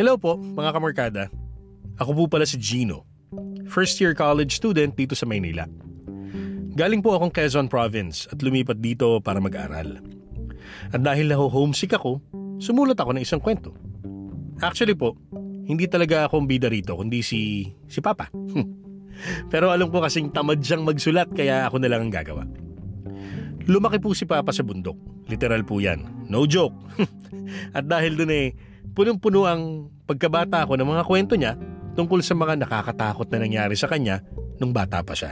Hello po, mga kamarkada. Ako po pala si Gino. First year college student dito sa Maynila. Galing po akong Quezon Province at lumipat dito para mag-aral. At dahil homesick ako, sumulat ako ng isang kwento. Actually po, hindi talaga ako ang bida rito kundi si Papa. Pero alam ko kasing tamad siyang magsulat kaya ako na lang ang gagawa. Lumaki po si Papa sa bundok. Literal po yan. No joke. At dahil dun punong-puno ang pagkabata ko ng mga kwento niya tungkol sa mga nakakatakot na nangyari sa kanya nung bata pa siya.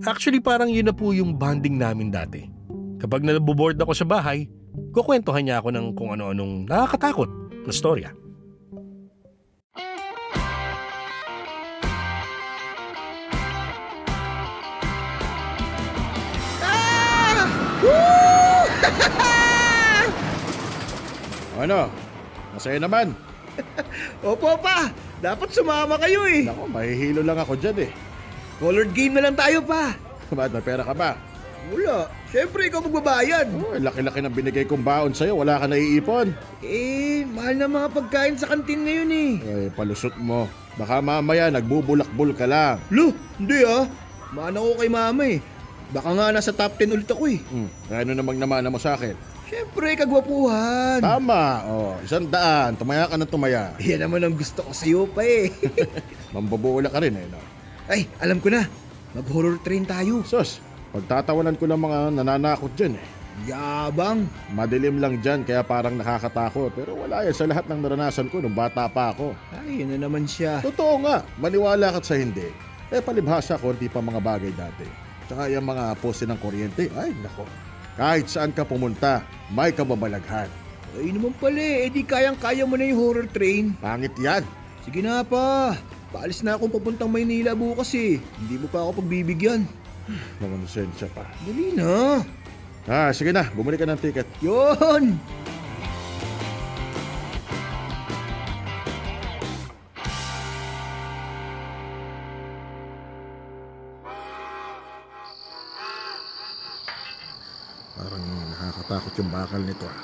Actually parang yun na po yung bonding namin dati. Kapag naboboard ako sa bahay, kukwentuhan niya ako ng kung ano-anong nakakatakot na storya. Ano? Masaya naman. Opo pa, dapat sumama kayo eh. Nako, mahihilo lang ako dyan eh. Colored game na lang tayo pa. Ba't may pera ka ba? Wala, syempre ikaw magbabayad. Oh, laki-laki ng binigay kong baon sa'yo, wala ka naiipon. Mahal na mga pagkain sa kantin ngayon eh. Palusot mo. Baka mamaya nagbubulakbul ka lang. Lo, hindi ah. Mana ko kay mama eh. Baka nga nasa top 10 ulit ako eh. Ano namang namana mo sa akin? Syempre, kagwapuhan. Tama, 100. Tumaya ka ng tumaya. Yan naman ang gusto ko sa'yo pa eh. Mambabuula ka rin eh, no? Ay, alam ko na. Mag-horror train tayo. Sus, pagtatawanan ko ng mga nananakot dyan eh. Yabang. Madilim lang dyan kaya parang nakakatakot. Pero wala yan sa lahat ng naranasan ko nung bata pa ako. Ay, yun na naman siya. Totoo nga, maniwala ka sa hindi. Palibhasa konti pa mga bagay dati. Tsaka yung mga poste ng kuryente, ay nako. Kahit saan ka pumunta, may kababalaghan. Ay naman pala di kayang-kaya mo na yung horror train. Pangit yan. Sige na pa. Paalis na akong papuntang Maynila bukas eh. Hindi mo pa ako pagbibigyan. Namanusensya pa. Dali na. Sige na, bumili ka ng ticket. Yun! Parang nakakatakot yung bakal nito ah.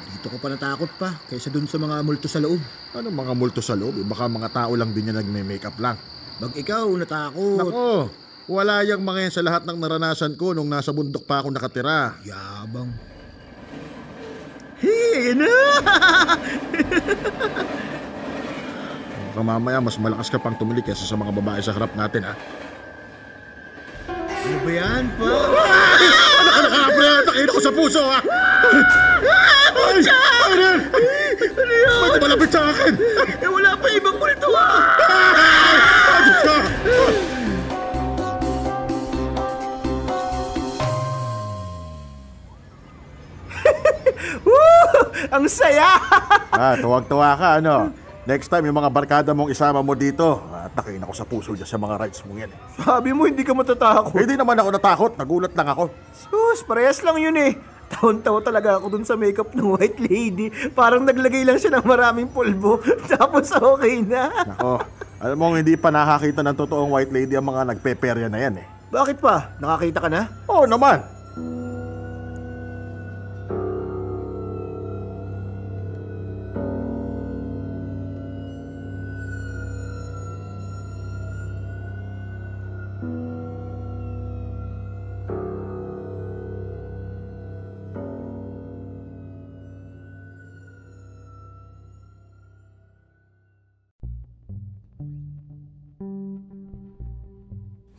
Dito ko pa natakot pa kaysa dun sa mga multo sa loob. Anong mga multo sa loob? Baka mga tao lang din yan nagme-makeup lang. Bag ikaw natakot. Nako, wala yang mga yan sa lahat ng naranasan ko nung nasa bundok pa ako nakatira. Yabang. Hey, na! Baka mamaya mas malakas ka pang tumili kaysa sa mga babae sa harap natin ha. Ano ba yan pa? Nakapre, takin ako sa puso ha! Pucha! Ano yan? Pwede malapit sa akin! Wala pa ibang multo ah! Ayos ka! Ang saya! Tuwag-tuwa ka ano? Next time yung mga barkada mong isama mo dito, takin ako sa puso dyan sa mga rights mong yan. Sabi mo hindi ka matatakot. Hindi naman ako natakot, nagulat lang ako. Sus, parehas lang yun eh. Taon-taon talaga ako dun sa makeup ng white lady. Parang naglagay lang siya ng maraming pulbo. Tapos okay na. Nako, alam mo hindi pa nakakita ng totoong white lady ang mga nagpeperya na yan eh. Bakit pa? Nakakita ka na? Oo naman.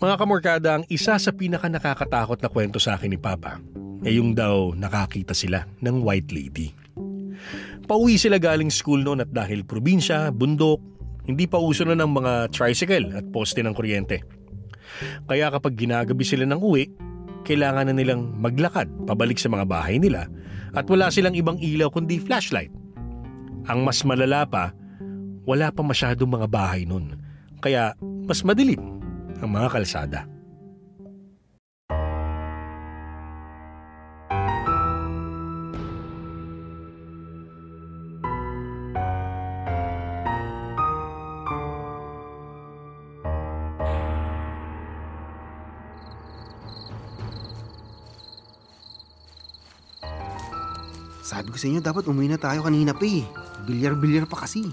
Mga kamorkada, ang isa sa pinaka nakakatakot na kwento sa akin ni Papa ay yung daw nakakita sila ng white lady. Pauwi sila galing school noon at dahil probinsya, bundok, hindi pa uso na ng mga tricycle at poste ng kuryente. Kaya kapag ginagabi sila ng uwi, kailangan na nilang maglakad pabalik sa mga bahay nila at wala silang ibang ilaw kundi flashlight. Ang mas malala pa, wala pa masyadong mga bahay noon, kaya mas madilim ang mga kalsada. Sabi ko sa inyo, dapat umuwi na tayo kanina pa eh. Bilyar-bilyar pa kasi.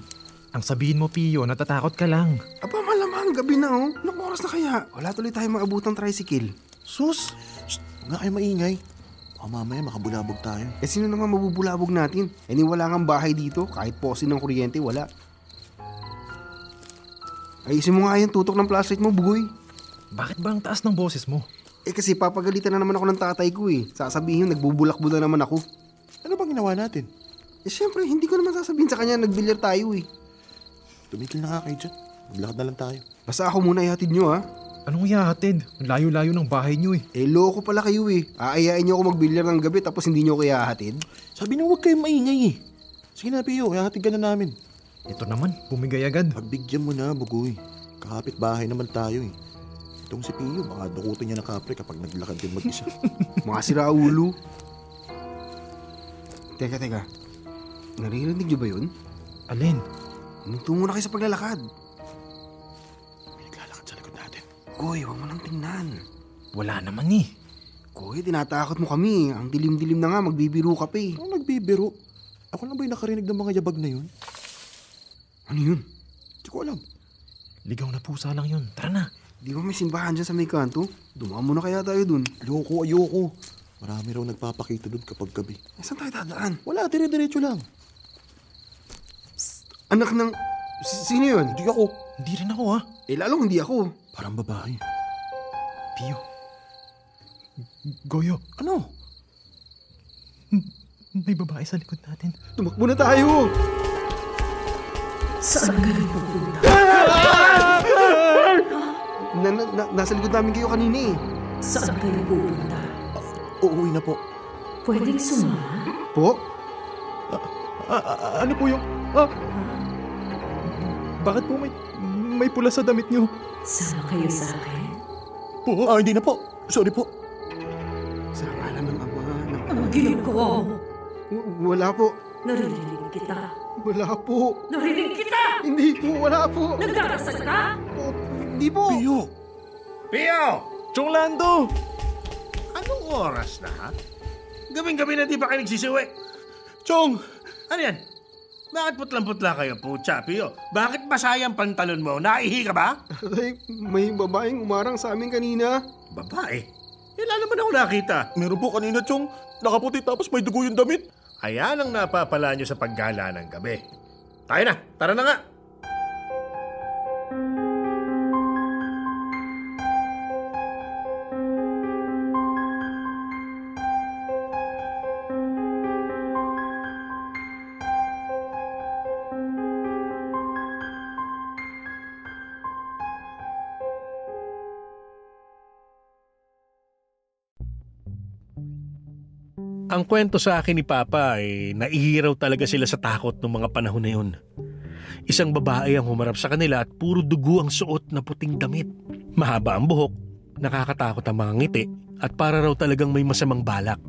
Ang sabihin mo, Pio, natatakot ka lang. Aba, malamang gabi na oh. Anong oras na kaya? Wala tuloy tayo maabutang tricycle. Sus! Shh, huwag nga kayo maingay. Baka mamaya makabulabog tayo. Eh sino naman mabubulabog natin? Eh ni wala kang bahay dito, kahit posin ng kuryente, wala. Ayusin mo nga yung tutok ng flashlight mo, Bugoy. Bakit ba ang taas ng boses mo? Eh kasi papagalitan na naman ako ng tatay ko eh. Sasabihin yung nagbubulakbo na naman ako. Ano bang ginawa natin? Eh syempre, hindi ko naman sasabihin sa kanya nagbilyar tayo eh. Tumigil na nga kayo dyan. Maglakad na lang tayo. Basta ako muna ihatid nyo ha. Anong ihahatid? Layo-layo ng bahay niyo eh. Eh loko pala kayo eh. Aayain nyo ako magbilyar ng gabi tapos hindi nyo ako ihahatid. Sabi na huwag kayong maingay eh. Sige na, Pio. Ihahatid ka na namin. Ito naman, bumigay agad. Pagbigyan mo na, Bugoy. Kakapit bahay naman tayo eh. Itong si Pio, baka dukutin niya ng kapre kapag naglakad din mag-isa. Mga siraulo. Teka. Naririnig nyo ba yun? Alin? Tungo na kayo sa paglalakad. May naglalakad sa likod natin. Goy, huwag mo nang tingnan. Wala naman eh. Goy, tinatakot mo kami. Ang dilim-dilim na nga, magbibiro ka pa eh. Ano nagbibiro? Ako lang ba yung nakarinig ng mga yabag na yun? Ano yun? Hindi ko alam. Ligaw na pusa lang yun. Tara na. Di ba may simbahan dyan sa may kanto? Dumaan muna kaya tayo dun. Ayoko. Marami raw nagpapakita dun kapag gabi. Eh, saan tayo dadaan? Wala, dire-diretso lang. Anak ng... Sino yun? Hindi ako. Hindi rin ako ah. Eh, lalong hindi ako. Parang babae. Pio. Goyo. Ano? May babae sa likod natin. Tumakbo na tayo! Saan kayo pupunta? Nasa likod namin kayo kanina eh. Saan kayo pupunta? Uuwi na po. Pwedeng sumama? Po? Ano po yung... Bakit po may pula sa damit niyo? Sama kayo sa akin? Po? Hindi na po. Sorry po. Sa ngalan ng Ama, ng... Anong ginagawa mo? Wala po. Naririnig kita. Wala po. Narinig kita! Hindi po, wala po. Nagdarasal ka? Hindi po. Pio! Chonglando! Anong oras na ha? Gabing-gabi na di ba kayo nagsisiwi? Chong! Ano yan? Bakit putlang-putla kayo, pucha, Pio? Bakit masayang pantalon mo? Naihi ka ba? Ay, may babaeng umarang sa amin kanina. Babae? Wala naman ako nakita. Meron po kanina, Chong. Nakaputi tapos may dugo yung damit. Ayan ang napapala nyo sa paggala ng gabi. Tayo na, tara na nga. Ang kwento sa akin ni Papa ay naihiraw talaga sila sa takot ng mga panahon na yun. Isang babae ang humarap sa kanila at puro dugo ang suot na puting damit. Mahaba ang buhok, nakakatakot ang mga ngiti at para raw talagang may masamang balak.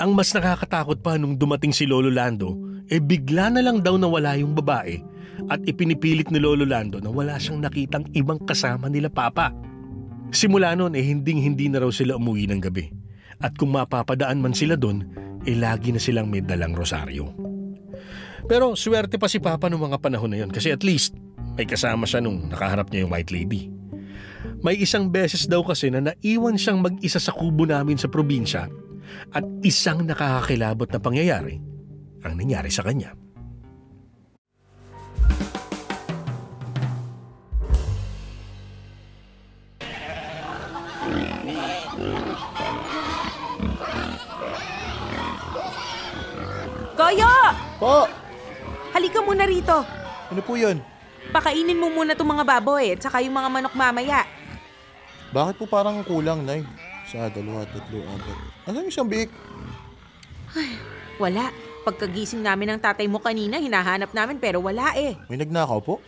Ang mas nakakatakot pa nung dumating si Lolo Lando, bigla na lang daw nawala yung babae at ipinipilit ni Lolo Lando na wala siyang nakitang ibang kasama nila Papa. Simula noon hinding-hindi na raw sila umuwi ng gabi. At kung mapapadaan man sila doon, lagi na silang may dalang rosaryo. Pero swerte pa si Papa noong mga panahon na yun kasi at least may kasama siya nung nakaharap niya yung White Lady. May isang beses daw kasi na naiwan siyang mag-isa sa kubo namin sa probinsya at isang nakakakilabot na pangyayari ang nangyari sa kanya. Goyo! Po! Halika muna rito. Ano po yun? Pakainin mo muna itong mga baboy at saka yung mga manok mamaya. Bakit po parang kulang, Nay? Isa, dalawa, tatlo, apat. Asan yung isang biik? Wala. Pagkagising namin ng tatay mo kanina, hinahanap namin pero wala eh. May nagnakaw po?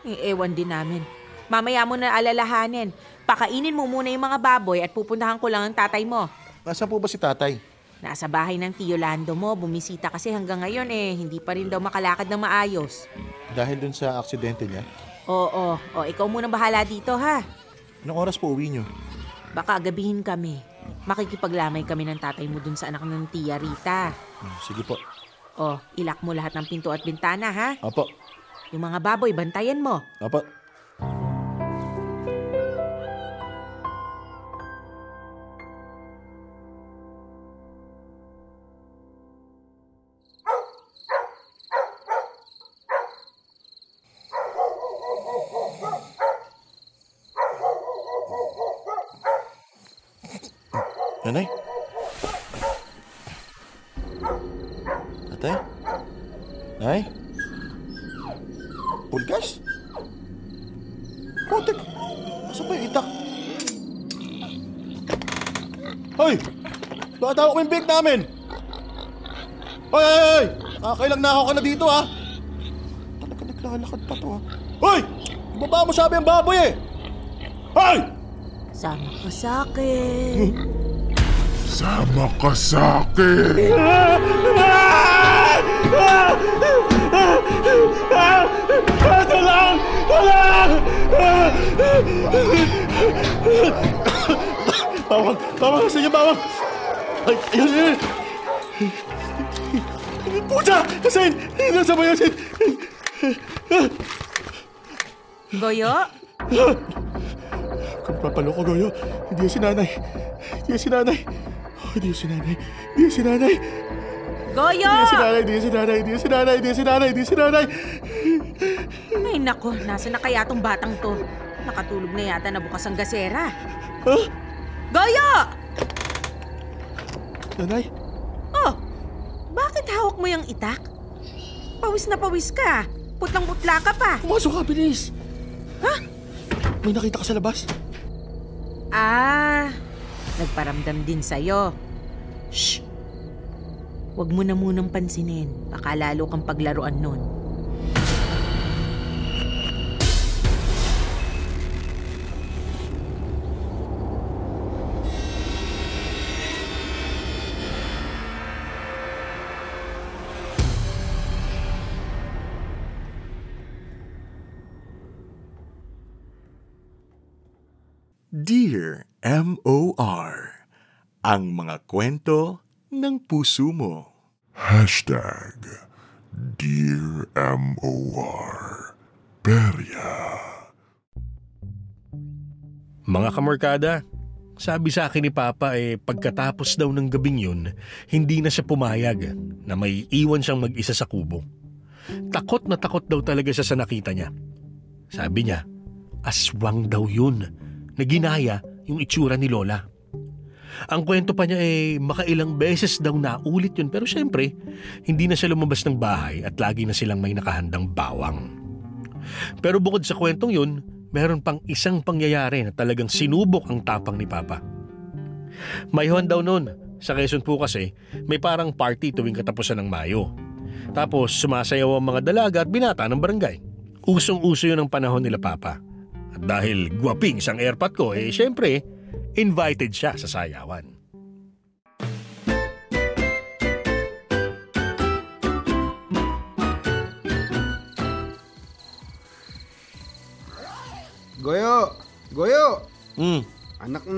Ewan din namin. Mamaya mo na alalahanin. Pakainin mo muna yung mga baboy at pupuntahan ko lang ang tatay mo. Nasaan po ba si tatay? Nasa bahay ng Tio Lando mo. Bumisita kasi hanggang ngayon hindi pa rin daw makalakad ng maayos. Dahil dun sa aksidente niya? Oo. O, ikaw muna bahala dito ha. Anong oras po uwi niyo? Baka gabihin kami. Makikipaglamay kami ng tatay mo dun sa anak ng Tia Rita. Sige po. O, ilak mo lahat ng pinto at bintana, ha? Apo. Yung mga baboy, bantayan mo. Apo. Nanay? Tatay? Nay? Pulgas? Putik! Asa ba yung itak? Hoy! Bata ako yung bake namin! Hoy! Hoy! Hoy! Kakailang nakaw ka na dito, ha? Talaga naglalakad pa to, ha? Hoy! Ibaba mo sabi ang baboy, eh! Hoy! Sama ka sa akin. Sama ka sa akin! Tulong! Tulong! Bawang! Bawang! Sige, bawang! Ay, ayun, ayun! Pucha! Asin! Nasa ba yun, Asin? Goyo? Kung papalo ko, Goyo, hindi si nanay. Hindi si nanay. Hindi si nanay. Hindi si nanay. Goyo! Hindi si nanay. Hindi si nanay. Hindi si nanay. Hindi si nanay. Hindi si nanay. Ay nako, nasa na kaya tong batang to? Nakatulog na yata na bukas ang gasera. Huh? Goyo! Nanay? Oh, bakit hawak mo yung itak? Pawis na pawis ka. Putlang-putla ka pa. Pumasok ka, bilis. Ha? May nakita ka sa labas? Ah, nagparamdam din sa'yo. Shh! Huwag mo na munang pansinin. Baka lalo kang paglaruan nun. Dear M.O.R. Ang mga kwento ng puso mo. Dear M.O.R. Perya. Mga kamorkada, sabi sa akin ni Papa pagkatapos daw ng gabing yun, hindi na siya pumayag na may iwan siyang mag-isa sa kubo. Takot na takot daw talaga siya sa nakita niya. Sabi niya, aswang daw yun na ginaya yung itsura ni Lola. Ang kwento pa niya makailang beses daw naulit yun, pero syempre, hindi na siya lumabas ng bahay at lagi na silang may nakahandang bawang. Pero bukod sa kwentong yun, meron pang isang pangyayari na talagang sinubok ang tapang ni Papa. Mayuhan daw noon, sa Quezon po kasi, may parang party tuwing katapusan ng Mayo. Tapos sumasayaw ang mga dalaga at binata ng barangay. Usong-uso yun ang panahon nila Papa. At dahil guwaping sang airpot ko, syempre, invited siya sa sayawan. Goyo! Goyo! Anak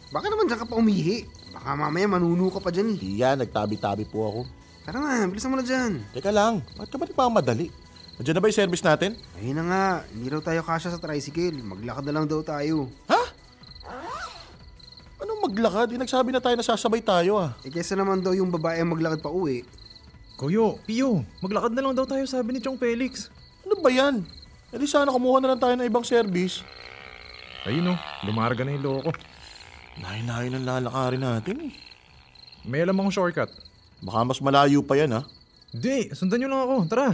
Baka naman dyan ka pa umihi. Baka mamaya manuno ka pa dyan eh. Iya, nagtabi-tabi po ako. Tara na, bilisan mo na dyan. Teka lang, bakit ka ba nagmamadali? Nandiyan na ba yung service natin? Ayun na nga, hindi raw tayo kasya sa tricycle. Maglakad na lang daw tayo. Ha? Anong maglakad? Nagsabi na tayo na sasabay tayo Kesa naman daw yung babae ang maglakad pa uwi. Goyo, Pio, maglakad na lang daw tayo sabi ni Chong Felix. Ano ba yan? Di sana kumuha na lang tayo ng ibang service. Ayun lumarga na yung loko. Nahin-nahin ang lalakarin natin May alam akong shortcut. Baka mas malayo pa yan Hindi, sundan nyo lang ako, tara.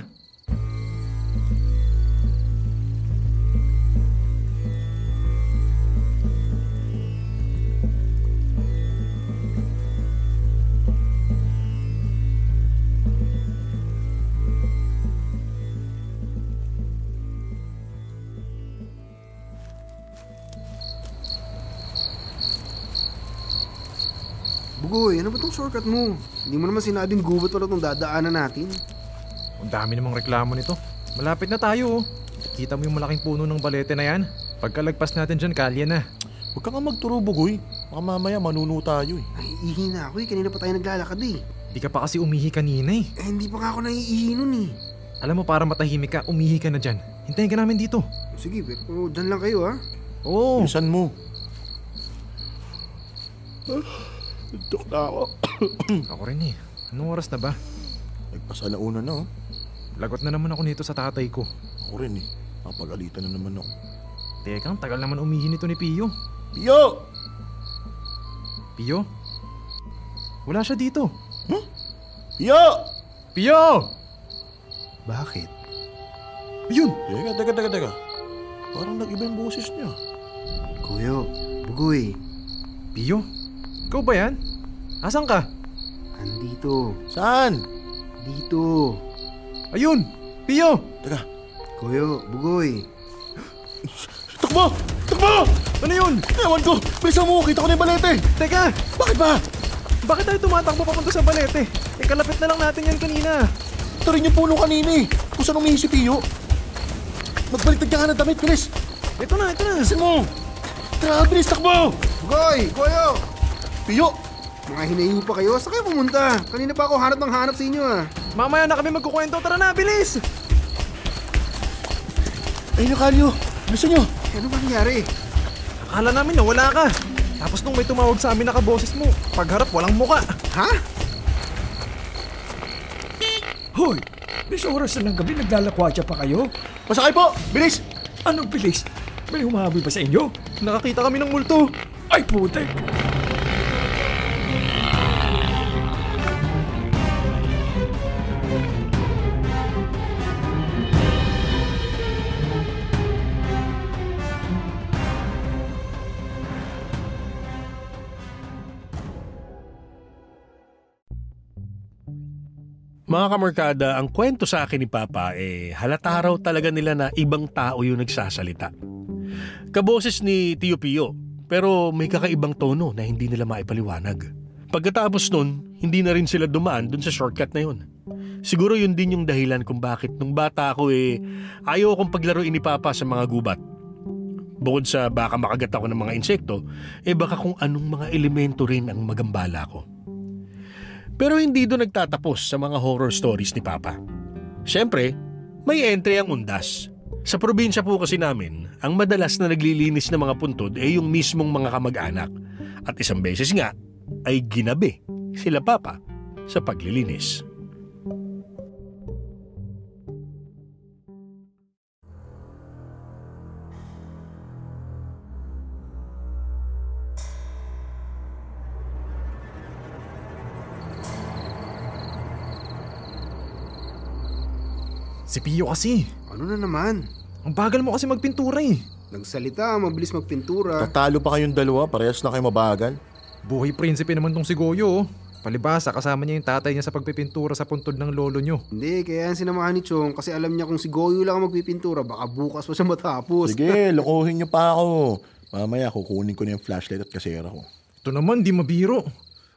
Bugoy, ano ba tong shortcut mo? Hindi mo naman sinabing gubat wala tong dadaanan natin. Ang dami namang reklamo nito. Malapit na tayo. Kita mo yung malaking puno ng balete na yan? Pagkalagpas natin dyan, kalye na. Huwag ka nga magturo, Bugoy. Baka mamaya manuno tayo eh. Naiihi na ako eh. Kanina pa tayo naglalakad eh. Di ka pa kasi umihi kanina eh. Hindi pa nga ako naiihi nun eh. Alam mo, para matahimik ka, umihi ka na dyan. Hintayin ka namin dito. Sige, pero dyan lang kayo ha. Oo. Bilisan mo. Tok na ako. Ako rin eh. Anong oras na ba? Nagpasalauna na oh. Lagot na naman ako nito sa tatay ko. Ako rin eh. Napag-alitan na naman ako. Teka, ang tagal naman umihi nito ni Pio. Pio! Pio? Wala siya dito. Pio! Pio! Bakit? Ayun! Teka. Parang nag-iba yung boses niya. Kuyo, Bugoy. Pio? Ikaw ba yan? Asan ka? Andito. Saan? Dito. Ayun! Pio! Teka. Kuyo, Bugoy. Takbo! Takbo! Ano yun? Ewan ko! Bilisan mo! Kita ko na yung balete! Teka! Bakit ba? Bakit tayo tumatakbo papunta sa balete? Kalapit na lang natin yan kanina. Ito rin yung puno kanina eh. Kung saan umihi si Pio. Magbaliktad ka nga ng damit, bilis! Ito na. Bilisan mo! Tara, bilis! Takbo! Bugoy! Kuyo! Pio! Mga hinahiho pa kayo? Saan kayo pumunta? Kanina pa ako hanap sa inyo ah. Mamaya na kami magkukwento. Tara na, bilis! Ayun yung Kalyo! Bilisan nyo! Ano ba nangyari? Akala namin na wala ka. Tapos nung may tumawag sa amin nakaboses mo, pagharap walang muka. Ha? Hoy! Bis oras na ng gabi, naglalakwatsa pa kayo? Pasakay po! Bilis! Anong bilis? May humahabol ba sa inyo? Nakakita kami ng multo. Ay putek! Mga kamarkada, ang kwento sa akin ni Papa halata raw talaga nila na ibang tao yung nagsasalita. Kaboses ni Tio Pio, pero may kakaibang tono na hindi nila maipaliwanag. Pagkatapos nun, hindi na rin sila dumaan dun sa shortcut na yun. Siguro yun din yung dahilan kung bakit nung bata ako ayaw akong paglaruin ni Papa sa mga gubat. Bukod sa baka makagat ako ng mga insekto, baka kung anong mga elemento rin ang magambala ko. Pero hindi doon nagtatapos sa mga horror stories ni Papa. Siyempre, may entry ang undas. Sa probinsya po kasi namin, ang madalas na naglilinis ng mga puntod yung mismong mga kamag-anak. At isang beses nga, ay ginabi sila Papa sa paglilinis. Si Pio kasi. Ano na naman? Ang bagal mo kasi magpintura eh. Nagsalita, mabilis magpintura. Tatalo pa kayong dalawa, parehas na kayo mabagal. Buhay prinsipe naman tong si Goyo. Palibasa, kasama niya yung tatay niya sa pagpipintura sa puntod ng lolo nyo. Hindi, kaya yan sinamahan ni Chong kasi alam niya kung si Goyo lang ang magpipintura, baka bukas pa siya matapos. Sige, lokohin niyo pa ako. Mamaya kukunin ko na yung flashlight at kasera ko. Ito naman, di mabiro.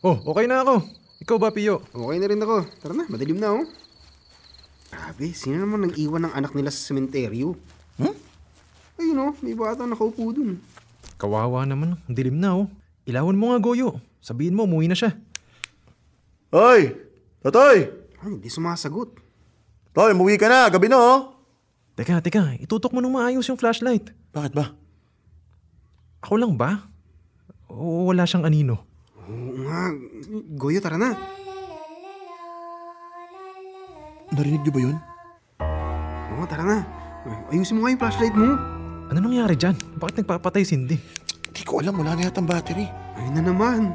Oh, okay na ako. Ikaw ba, Pio? Okay na rin ako. Tara na, madilim na oh. Grabe, sino naman nag-iwan ng anak nila sa sementeryo? Ayun oh, may bata nakaupo dun. Kawawa naman, ang dilim na oh. Ilawan mo nga, Goyo. Sabihin mo, umuwi na siya. Hoy! Totoy! Ay, hindi sumasagot. Toy, umuwi ka na. Gabi na oh. Teka, itutok mo nung maayos yung flashlight. Bakit ba? Ako lang ba? O wala siyang anino? Oo nga, Goyo, tara na. Narinig niyo ba yun? Oo, tara na. Ayusin mo nga yung flashlight mo. Ano nangyari dyan? Bakit nagpapatay si Cindy? Hindi ko alam, wala na yatang battery. Ayun na naman.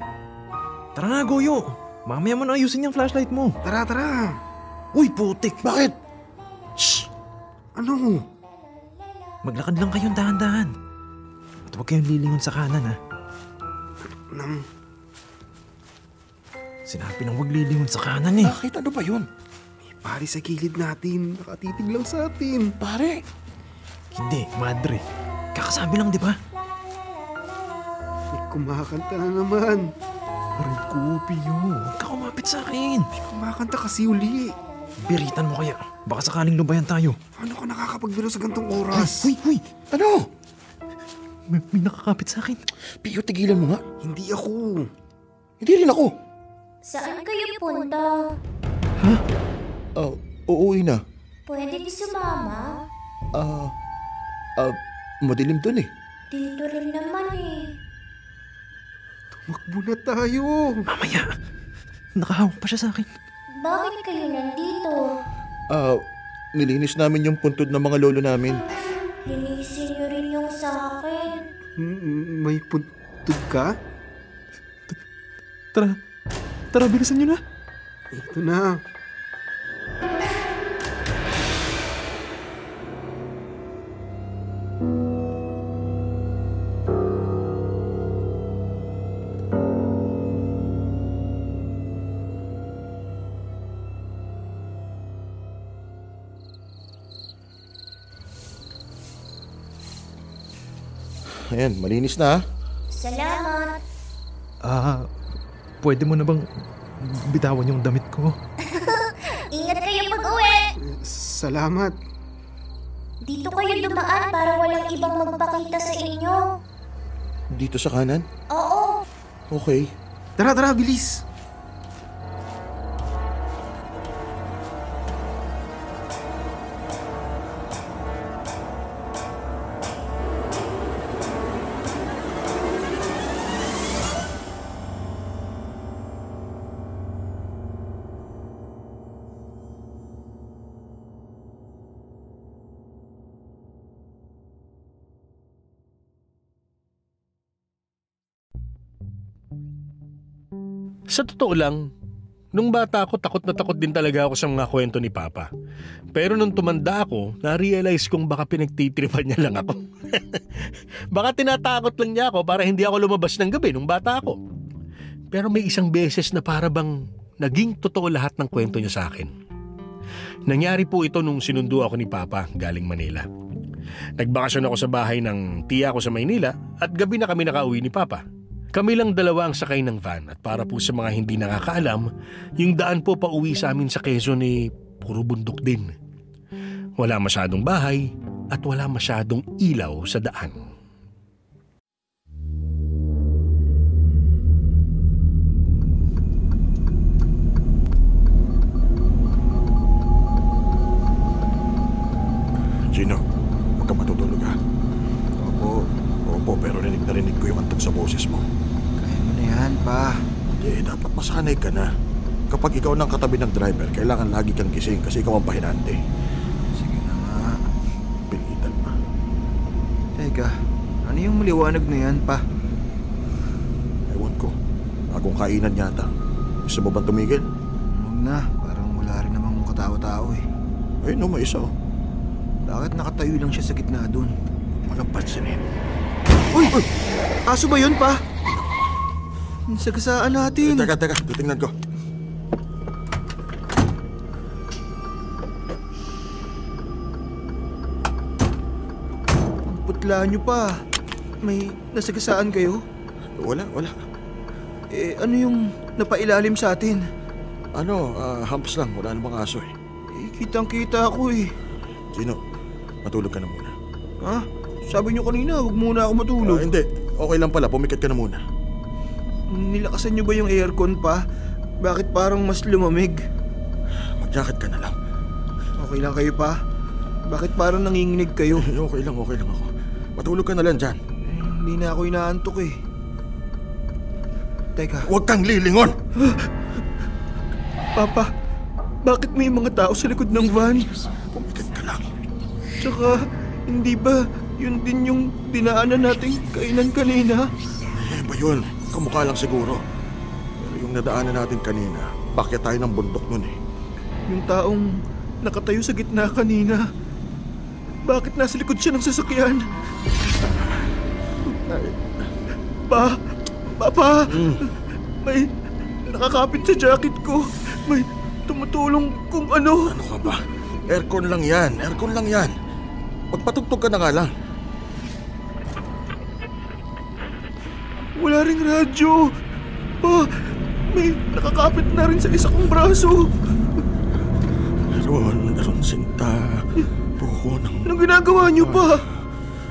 Tara na, Goyo. Mamaya mo na ayusin yung flashlight mo. Tara. Uy, putik. Bakit? Shh! Ano? Maglakad lang kayong dahan-dahan. At huwag kayong lilingon sa kanan, ha? Sinabi nang huwag lilingon sa kanan, eh. Bakit? Ano ba yun? Pare sa gilid natin, nakatitig lang sa atin. Pare! Hindi, madre. Kakasabi lang, di ba? May kumakanta na naman. Aray ko, Pio. Huwag ka kumapit sa akin. May kumakanta kasi uli. Biritan mo kaya. Baka sakaling lubayan tayo. Paano ka nakakapagbiro sa gantong oras? Uy! Ano? May nakakapit sa akin. Pio, tigilan mo nga. Hindi ako. Hindi rin ako. Saan kayo punta? Uuwi na. Pwede sumama? Madilim dun eh. Dito rin naman eh. Tumakbo na tayo. Mamaya. Nakahawak pa siya sa akin. Bakit kayo nandito? Nilinis namin yung puntod ng mga lolo namin. Linisin niyo rin yung sa akin. May puntod ka? Tara, bilisan niyo na. Ito na. Ayan, malinis na ha. Salamat. Pwede mo na bang bitawan yung damit ko? Ingat kayo pag-uwi. Salamat. Dito kayo dumaan para walang ibang magpakita sa inyo. Dito sa kanan? Oo. Okay. Tara, bilis. Sa totoo lang, nung bata ako, takot na takot din talaga ako sa mga kwento ni Papa. Pero nung tumanda ako, na-realize kong baka pinagtitripan niya lang ako. Baka tinatakot lang niya ako para hindi ako lumabas ng gabi nung bata ako. Pero may isang beses na para bang naging totoo lahat ng kwento niya sa akin. Nangyari po ito nung sinundo ako ni Papa galing Manila. Nagbakasyon ako sa bahay ng tiya ko sa Maynila at gabi na kami nakauwi ni Papa. Kami lang dalawa ang sakay ng van at para po sa mga hindi nakakaalam, yung daan po pauwi sa amin sa Quezon puro bundok din. Wala masyadong bahay at wala masyadong ilaw sa daan. Gino, huwag kang matutulog ha. Opo, pero rinig ko yung antok sa boses mo. Kaya mo na yan, pa. Dapat masanay ka na. Kapag ikaw nang katabi ng driver, kailangan lagi kang gising kasi ikaw ang pahinante. Sige na nga. Pilitan pa. Teka, ano yung maliwanag na yan, pa? Ewan ko. Bagong kainan yata. Gusto mo bang tumigil? Huwag na, parang wala rin namang katawa-tao eh. Ay, no, may isa oh. Bakit nakatayo lang siya sa gitna doon? Walang pansinin. Uy! Aso ba yun, pa? Sagasaan natin. Teka, titingnan ko. Ang putla nyo, pa. May nasagasaan kayo? Wala. Ano yung napailalim sa atin? Humps lang. Wala namang aso eh. Kitang-kita ako eh. Gino, matulog ka na muna. Ha? Sabi nyo kanina, huwag muna ako matulog. Hindi. Okay lang pala. Pumikat ka na muna. Nilakasan nyo ba yung aircon, pa? Bakit parang mas lumamig? Mag-jacket ka na lang. Okay lang kayo, pa? Bakit parang nanginginig kayo? Okay lang ako. Matulog ka na lang dyan. Hindi na ako inaantok eh. Teka. Huwag kang lilingon! Papa, bakit may mga tao sa likod ng van? Pumikat ka lang. Tsaka, hindi ba yun din yung dinaanan nating kainan kanina? Ba yun? Kamukha lang siguro. Pero yung nadaanan natin kanina, bakit tayo ng bundok nun eh? Yung taong nakatayo sa gitna kanina, bakit nasa likod siya ng sasakyan? Papa! May nakakapit sa jacket ko. May tumutulong kung ano. Ano ka ba? Aircon lang yan. Magpatugtog ka na nga lang. Wala ring radyo. Pa, may nakakapit na rin sa isa kong braso. Meron sinta. Buko ng... Anong ginagawa niyo pa?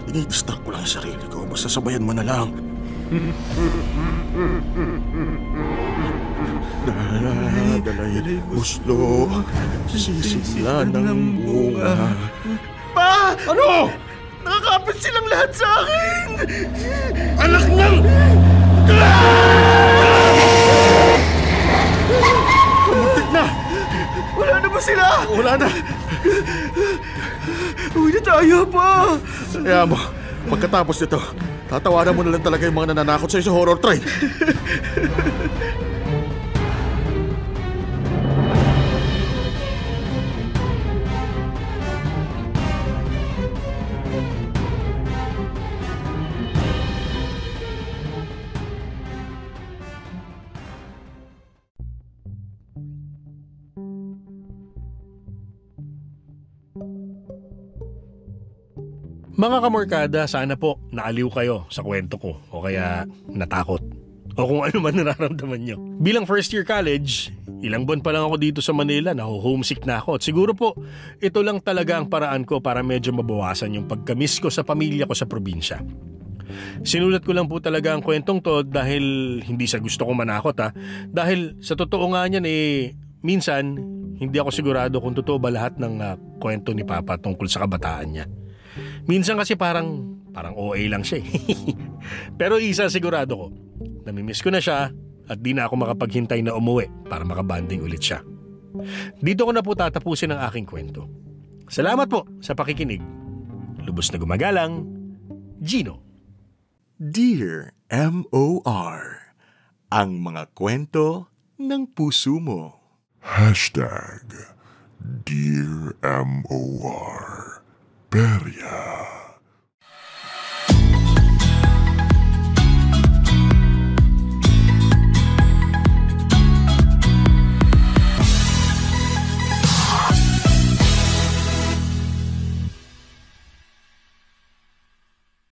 Dinidistract ko lang yung sarili ko. Basta sabayan mo na lang. Dalay muslo, sisimla ng bunga. Pa! Ano? Nakakapit silang lahat sa akin! Anak ng... Muntik na! Wala na ba sila? Wala na! Uwi na tayo pa! Kaya mo, pagkatapos nito, tatawanan mo na lang talaga yung mga nananakot sa horror train. Mga kamorkada, sana po naaliw kayo sa kwento ko o kaya natakot o kung ano man nararamdaman nyo. Bilang first year college, ilang buwan pa lang ako dito sa Manila, homesick na ako. At siguro po, ito lang talaga ang paraan ko para medyo mabawasan yung pagkamiss ko sa pamilya ko sa probinsya. Sinulat ko lang po talaga ang kwentong to dahil hindi sa gusto ko manakot Dahil sa totoo nga niyan minsan hindi ako sigurado kung totoo ba lahat ng kwento ni Papa tungkol sa kabataan niya. Minsan kasi parang OA lang siya Pero isa sigurado ko, namimiss ko na siya at di na ako makapaghintay na umuwi para makabanding ulit siya. Dito ko na po tatapusin ang aking kwento. Salamat po sa pakikinig. Lubos na gumagalang, Gino. Dear M.O.R. Ang mga kwento ng puso mo. #Dear M.O.R. Peria.